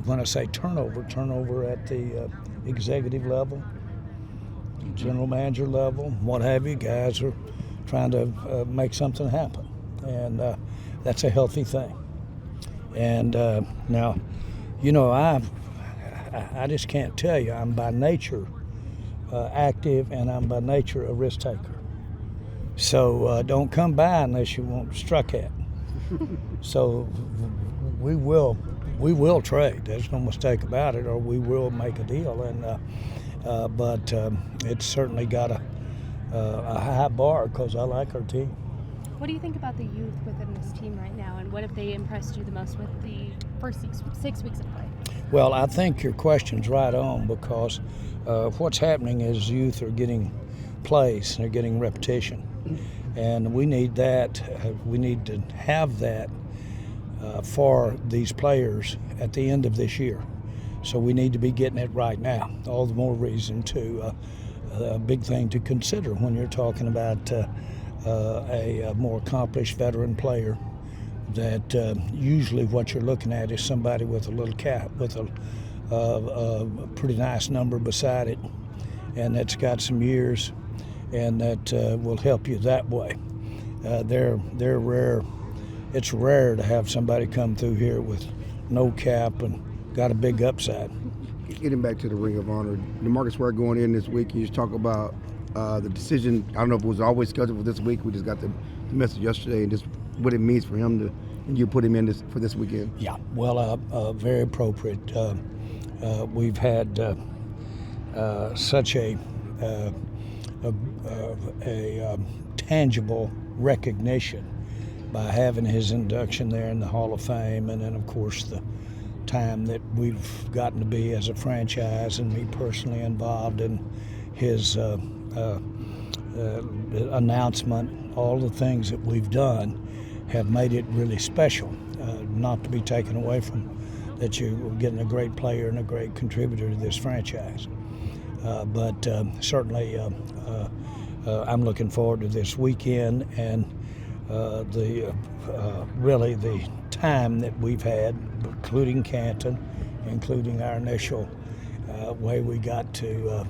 when I say turnover at the executive level, general manager level, what have you. Guys are trying to make something happen, and that's a healthy thing. And now, I just can't tell you. I'm by nature active, and I'm by nature a risk taker. So don't come by unless you want struck at. So we will trade. There's no mistake about it, or we will make a deal. And but it's certainly got a high bar because I like our team. What do you think about the youth within this team right now, and what have they impressed you the most with the first 6 weeks of play? Well, I think your question's right on, because what's happening is youth are getting plays, they're getting repetition, and we need that. We need to have that for these players at the end of this year. So we need to be getting it right now. All the more reason to a big thing to consider when you're talking about a more accomplished veteran player. That usually what you're looking at is somebody with a little cap, with a pretty nice number beside it, and that's got some years, and that will help you that way. They're rare. It's rare to have somebody come through here with no cap and got a big upside. Getting back to the Ring of Honor, DeMarcus Ware going in this week, you just talk about the decision. I don't know if it was always scheduled for this week. We just got the message yesterday, and just what it means for him and you put him in for this weekend. Yeah, well, very appropriate. We've had such a tangible recognition by having his induction there in the Hall of Fame, and then of course the time that we've gotten to be as a franchise, and me personally involved in his announcement. All the things that we've done have made it really special, not to be taken away from that you're getting a great player and a great contributor to this franchise. But certainly I'm looking forward to this weekend, and really the time that we've had, including Canton, including our initial way we got to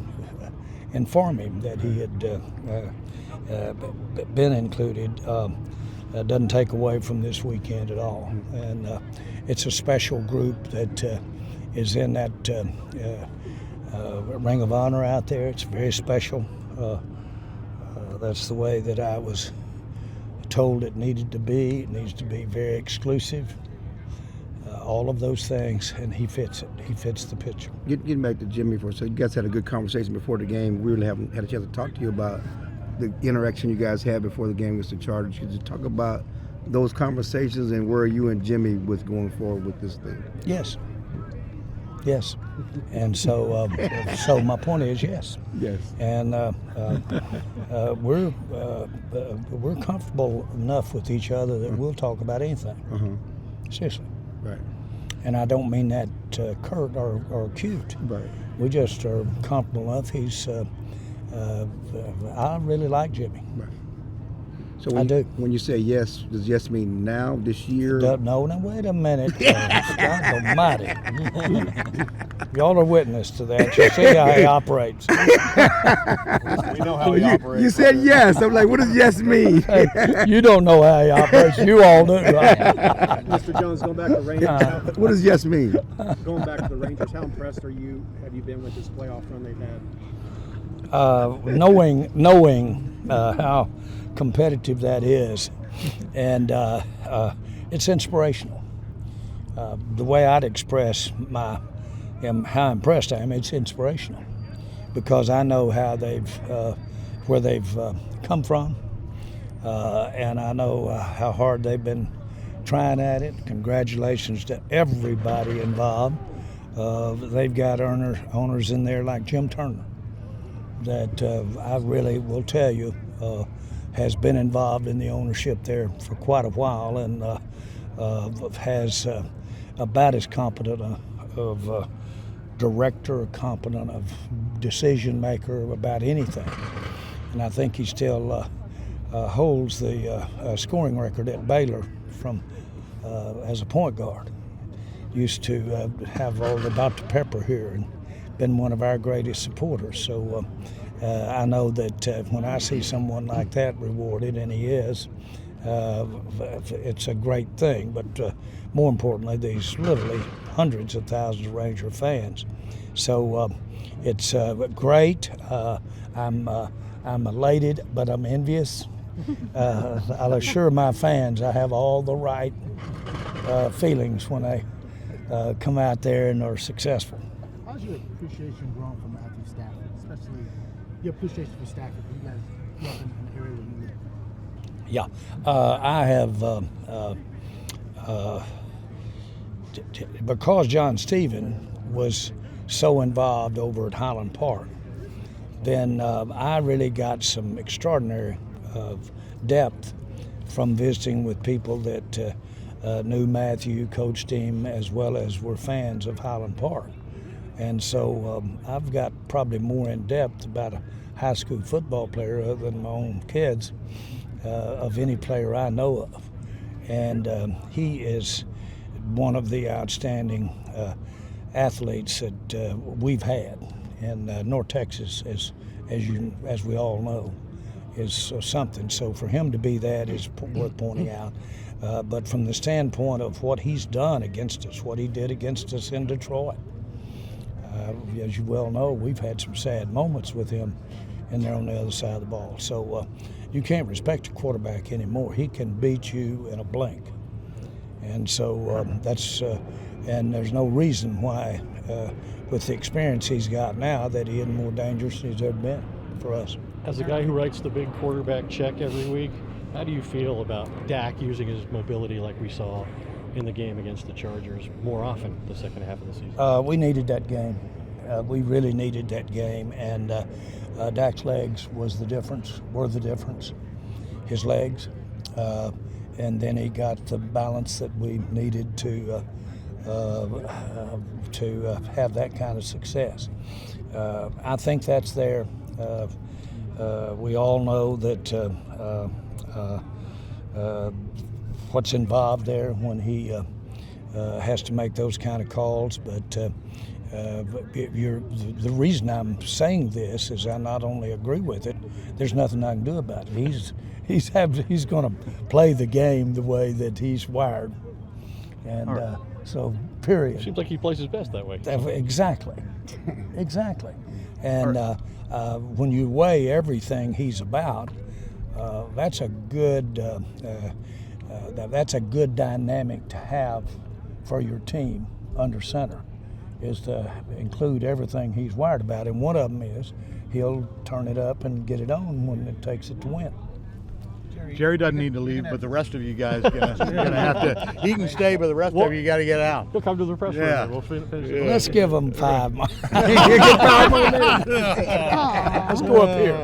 inform him that he had been included, doesn't take away from this weekend at all. And it's a special group that is in that Ring of Honor out there. It's very special. That's the way that I was told it needed to be. It needs to be very exclusive. All of those things, and he fits it. He fits the picture. Getting back to Jimmy for a second, you guys had a good conversation before the game. We really haven't had a chance to talk to you about the interaction you guys had before the game against the Chargers. Could you talk about those conversations and where you and Jimmy was going forward with this thing? Yes. And so my point is yes. Yes. And we're comfortable enough with each other that we'll talk about anything. Seriously. Right. And I don't mean that curt or cute. Right. We just are comfortable enough. He's I really like Jimmy. Right. So I do. When you say yes, does yes mean now, this year? No, wait a minute. God almighty. Y'all are witness to that. You see how he operates. We know how he operates. You said yes. I'm like, what does yes mean? Hey, you don't know how he operates. You all do. Mr. Jones, going back to Rangers. What does yes mean? Going back to the Rangers, how impressed have you been with this playoff run they've had? Knowing how competitive that is, and it's inspirational. The way I'd express how impressed I am, it's inspirational, because I know how where they've come from, and I know how hard they've been trying at it. Congratulations to everybody involved. They've got owners in there like Jim Turner that I really will tell you has been involved in the ownership there for quite a while, and has about as competent of director, competent of decision maker about anything. And I think he still holds the scoring record at Baylor from as a point guard. used to have all the Dr. Pepper here and been one of our greatest supporters. So I know that when I see someone like that rewarded, and he is, it's a great thing. But more importantly, these literally hundreds of thousands of Ranger fans. So it's great. I'm elated, but I'm envious. I'll assure my fans I have all the right feelings when they come out there and are successful. How's your appreciation grown for Matthew Stafford, especially your appreciation for Stafford? You guys grew up in an area where you were. Yeah, I have, because John Stephen was so involved over at Highland Park, then I really got some extraordinary depth from visiting with people that knew Matthew, coached him, as well as were fans of Highland Park. And so I've got probably more in depth about a high school football player other than my own kids of any player I know of. And he is one of the outstanding athletes that we've had. And North Texas, as we all know, is something. So for him to be that is worth pointing out. But from the standpoint of what he's done against us, what he did against us in Detroit, as you well know, we've had some sad moments with him in there on the other side of the ball. So you can't respect a quarterback anymore. He can beat you in a blink. And so and there's no reason why, with the experience he's got now, that he isn't more dangerous than he's ever been for us. As a guy who writes the big quarterback check every week, how do you feel about Dak using his mobility like we saw in the game against the Chargers more often the second half of the season? We needed that game. We really needed that game, and Dak's legs were the difference. His legs, and then he got the balance that we needed to have that kind of success. I think that's there. We all know that what's involved there when he has to make those kind of calls. But the reason I'm saying this is I not only agree with it, there's nothing I can do about it. He's going to play the game the way that he's wired, and so period. Seems like he plays his best that way. Exactly. And when you weigh everything he's about, that's a good dynamic to have for your team under center, is to include everything he's wired about. And one of them is he'll turn it up and get it on when it takes it to win. Jerry doesn't need to leave, but the rest of you guys are gonna have to. He can stay, but the rest of you got to get out. He'll come to the press room. We'll finish it. Let's give him 5 more. You get 5 more minutes. Let's go up here.